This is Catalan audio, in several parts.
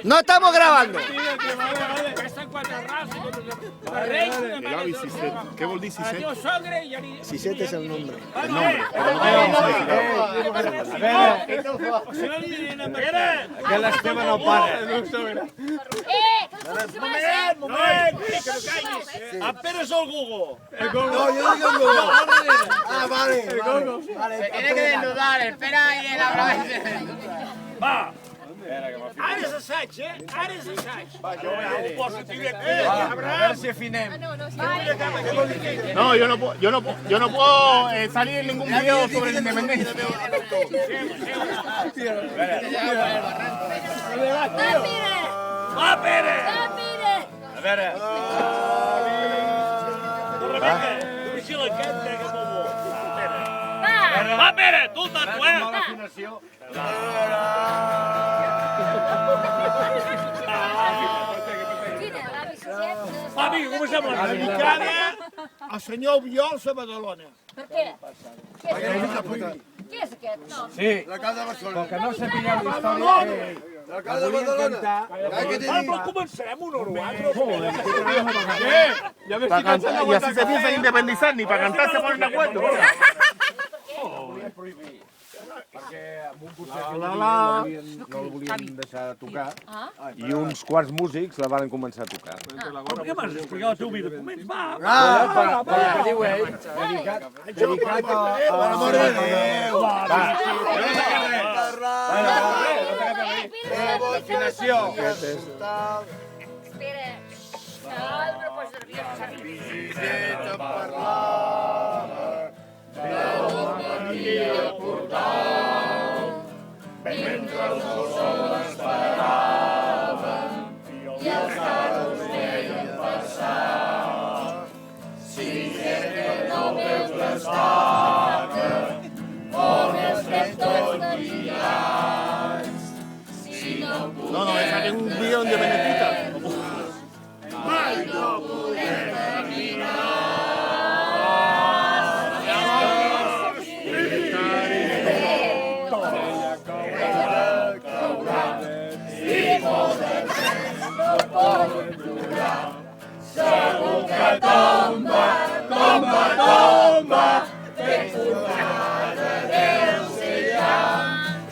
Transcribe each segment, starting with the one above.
No estamos grabando. Què vol dir Sisset? Sisset és el nombre. El nombre. Que l'Esteve no para. Moment! En Pere és el Gogo. No, jo dic el Gogo. Ah, vale. Tiene que desnudar, espera ahí en la base. Va! Ara és assaig, Ara és assaig. Va, jo ho poso aquí de aquí. A veure si afinem. No, yo no puedo salir en ningún video sobre la independencia. Va, Pere! A veure. Vigila aquest, que és molt bo. Va, Pere, tu el tato, Mala afinació. Avi, comencem la dedicada al senyor Albiol a Badalona. Per què? Què és aquest? No. Sí, l'alcalde de Barcelona. Que no sapiguem la història. L'alcalde de Badalona. Però comencem un normal. Y así se piensa independizar, ni para cantar se ponen de acuerdo. Perquè amb un concert no el volien deixar tocar i uns quants músics la van començar a tocar. Però per què m'has d'explicar el teu vida? Coments, va! Per què diu ell, dedicat a l'amor de Déu. Afinació. Espera. Ai, no pots nerviós. Sisset em parlava d'on venia el portal mentre els dos homes esperaven i els carros veien passar. Sisset que no veus l'estaca on estem tots guiats. Si no No, no, es aquí un video independentista. mai no podem caminar. Segur que tomba, tomba, tomba, ben formada deu ser ja.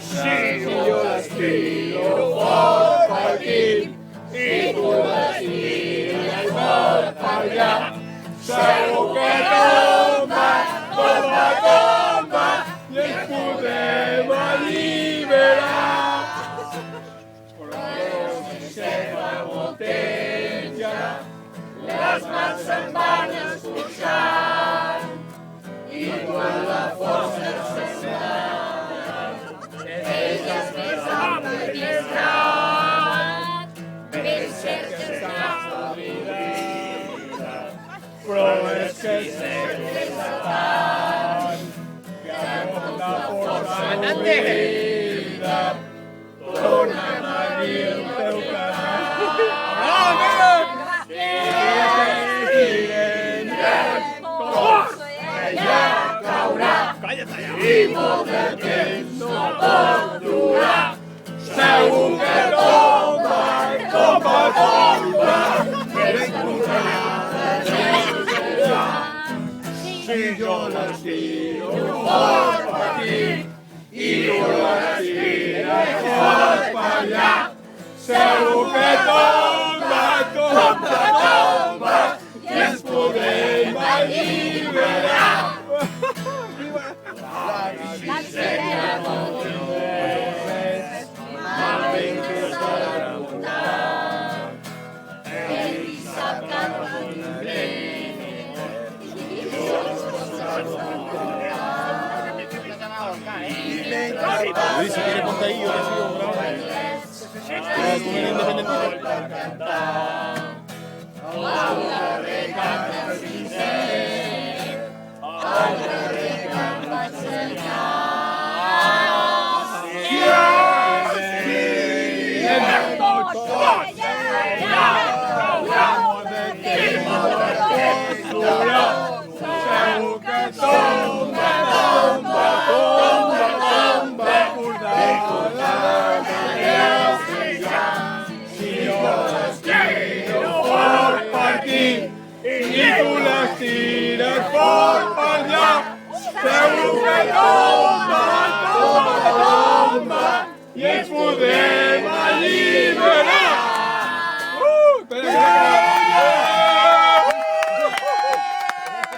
Si jo l'estiro fort per aquí i tu l'estires fort per allà, segur que tomba, tomba, tomba, i ens podem alliberar. Les mans se'n van escorxant i quan la força s'estan elles més amples i estrat ben cert que estàs la vida però és que sempre és tant que amb la força oblida torna'm a dir el teu canal. I molt de temps no pot durar. Segur que tomba, tomba, tomba, ben posada deu ser ja. Si jo l'estiro fort per aquí i tu l'estires fort per allà, segur que tomba, tomba, tomba, i ens podem alliberar. La bicicleta molt llueix, mal ben que s'ha de muntar. El dissabte no l'entenc, i tots s'ha de muntar. Luis, si quiere ponte ahí, yo te sigo grabando. Como el independentista. Al darrer camp del Sisset, al darrer camp vaig segur que tomba, tomba, tomba, tomba, recordar la deu ser ja. tu les tires fort per allà, segur que no